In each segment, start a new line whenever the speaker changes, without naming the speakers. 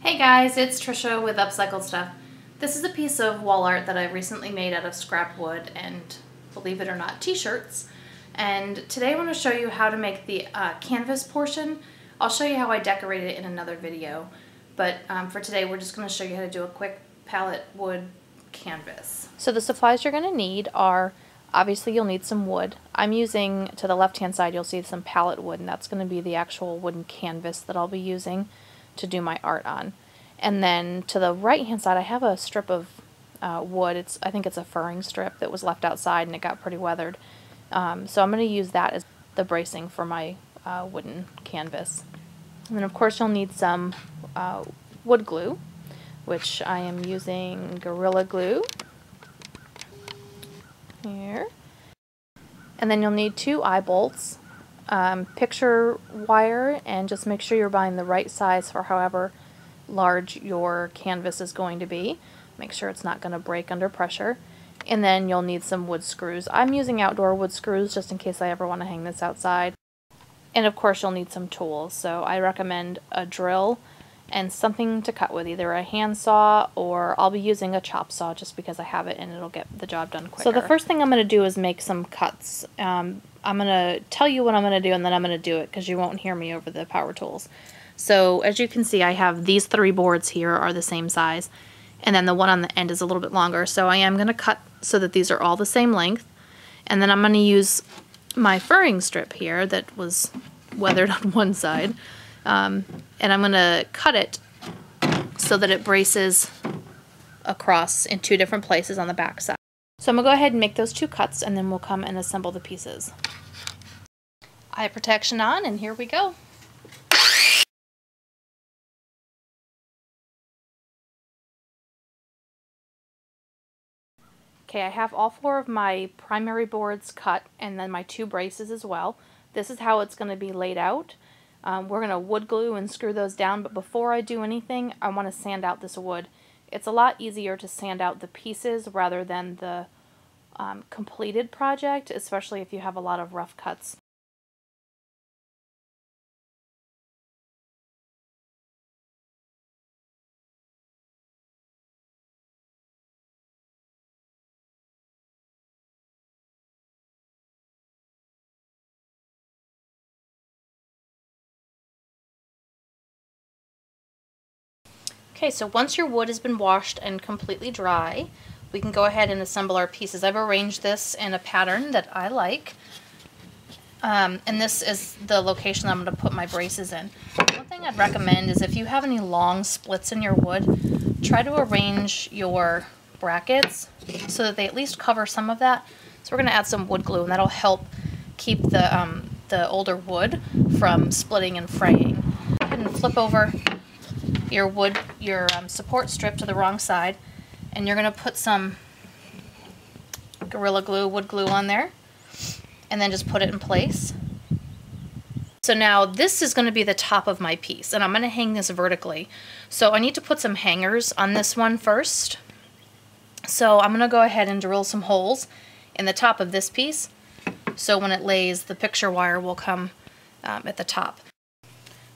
Hey guys, it's Trisha with Upcycled Stuff. This is a piece of wall art that I recently made out of scrap wood and, believe it or not, t-shirts. And today I want to show you how to make the canvas portion. I'll show you how I decorate it in another video, but for today we're just going to show you how to do a quick pallet wood canvas. So the supplies you're going to need are, obviously you'll need some wood. I'm using, to the left hand side you'll see some pallet wood, and that's going to be the actual wooden canvas that I'll be using to do my art on. And then to the right hand side I have a strip of wood. I think it's a furring strip that was left outside and it got pretty weathered. So I'm going to use that as the bracing for my wooden canvas. And then of course you'll need some wood glue, which I am using Gorilla Glue here. And then you'll need 2 eye bolts, picture wire, and just make sure you're buying the right size for however large your canvas is going to be. Make sure it's not going to break under pressure. And then you'll need some wood screws. I'm using outdoor wood screws just in case I ever want to hang this outside. And of course you'll need some tools. So I recommend a drill and something to cut with, either a handsaw or I'll be using a chop saw just because I have it and it'll get the job done quicker. So the first thing I'm going to do is make some cuts. I'm going to tell you what I'm going to do and then I'm going to do it because you won't hear me over the power tools. So as you can see, I have these 3 boards here are the same size, and then the one on the end is a little bit longer. So I am going to cut so that these are all the same length, and then I'm going to use my furring strip here that was weathered on one side, and I'm going to cut it so that it braces across in 2 different places on the back side. So I'm going to go ahead and make those 2 cuts, and then we'll come and assemble the pieces. Eye protection on, and here we go. Okay, I have all 4 of my primary boards cut and then my 2 braces as well. This is how it's going to be laid out. We're going to wood glue and screw those down, but before I do anything, I want to sand out this wood. It's a lot easier to sand out the pieces rather than the completed project, especially if you have a lot of rough cuts. Okay, so once your wood has been washed and completely dry, we can go ahead and assemble our pieces. I've arranged this in a pattern that I like, and this is the location I'm going to put my braces in. One thing I'd recommend is if you have any long splits in your wood, try to arrange your brackets so that they at least cover some of that. So we're going to add some wood glue, and that'll help keep the older wood from splitting and fraying. Go ahead and flip over your support strip to the wrong side, and you're going to put some Gorilla Glue, wood glue on there, and then just put it in place. So now this is going to be the top of my piece, and I'm going to hang this vertically. So I need to put some hangers on this one first. So I'm going to go ahead and drill some holes in the top of this piece, so when it lays, the picture wire will come at the top.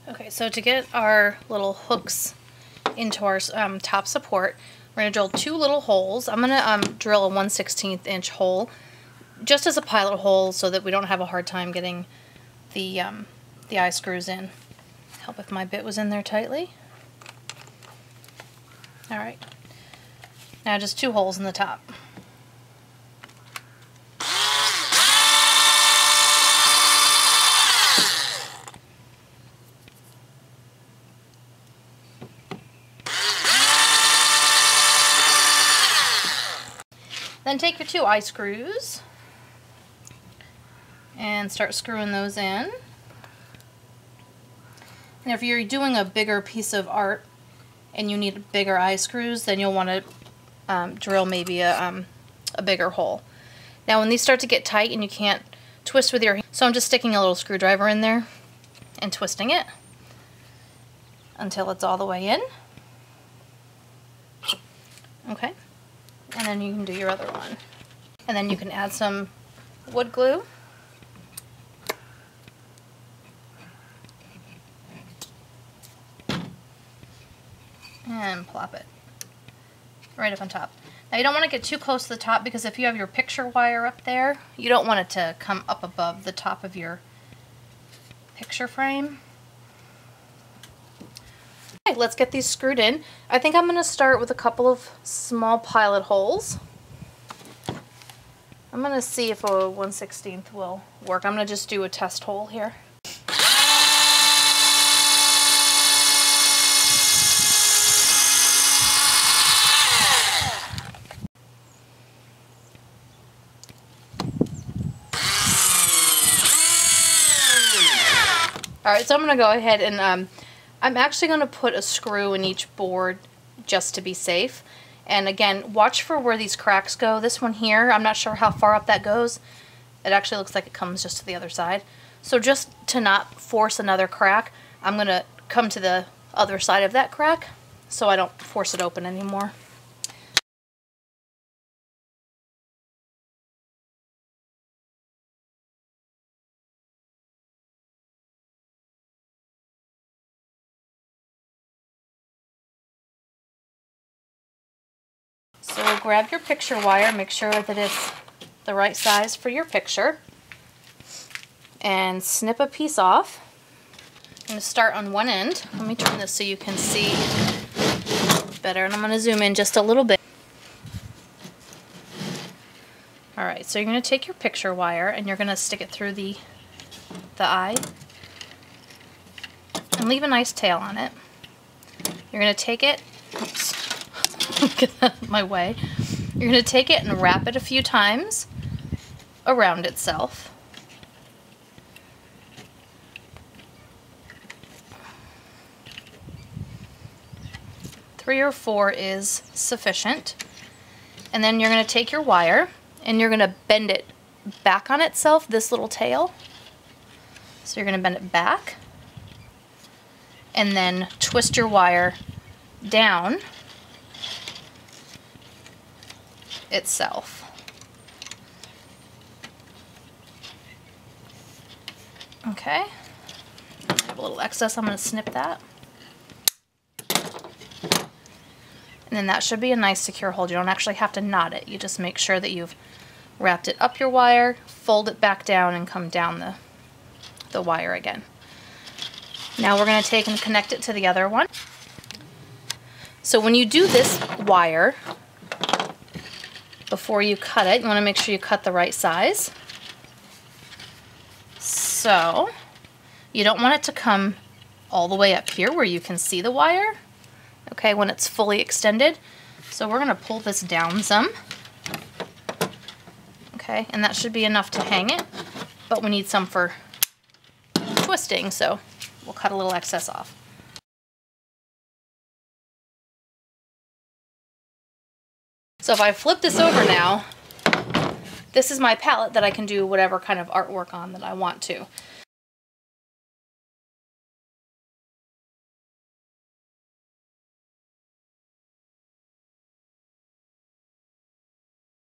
Okay, so to get our little hooks into our top support, we're going to drill 2 little holes. I'm going to drill a 1/16 inch hole, just as a pilot hole, so that we don't have a hard time getting the eye screws in. Help if my bit was in there tightly. Alright, now just 2 holes in the top. Then take your 2 eye screws and start screwing those in. And if you're doing a bigger piece of art and you need bigger eye screws, then you'll want to drill maybe a bigger hole. Now when these start to get tight and you can't twist with your hand, so I'm just sticking a little screwdriver in there and twisting it until it's all the way in. Okay. And then you can do your other one. And then you can add some wood glue. and plop it right up on top. Now you don't want to get too close to the top because if you have your picture wire up there, you don't want it to come up above the top of your picture frame. Okay, let's get these screwed in. I think I'm going to start with a couple of small pilot holes. I'm going to see if a 1/16 will work. I'm going to just do a test hole here. Alright, so I'm going to go ahead and I'm actually going to put a screw in each board just to be safe. And again, watch for where these cracks go. This one here, I'm not sure how far up that goes. It actually looks like it comes just to the other side. So just to not force another crack, I'm going to come to the other side of that crack so I don't force it open anymore. So grab your picture wire, make sure that it's the right size for your picture, and snip a piece off. I'm going to start on one end. Let me turn this so you can see better, and I'm going to zoom in just a little bit. Alright, so you're going to take your picture wire and you're going to stick it through the eye and leave a nice tail on it. You're going to take it, oops, get that out of my way. You're going to take it and wrap it a few times around itself. Three or four is sufficient. And then you're going to take your wire and you're going to bend it back on itself, this little tail. So you're going to bend it back and then twist your wire down itself. Okay, I have a little excess, I'm going to snip that. And then that should be a nice secure hold. You don't actually have to knot it. You just make sure that you've wrapped it up your wire, fold it back down, and come down the wire again. Now we're going to take and connect it to the other one. So when you do this wire, before you cut it, you want to make sure you cut the right size. So you don't want it to come all the way up here where you can see the wire. Okay, when it's fully extended. So we're going to pull this down some. Okay, and that should be enough to hang it, but we need some for twisting, so we'll cut a little excess off. So if I flip this over now, this is my palette that I can do whatever kind of artwork on that I want to.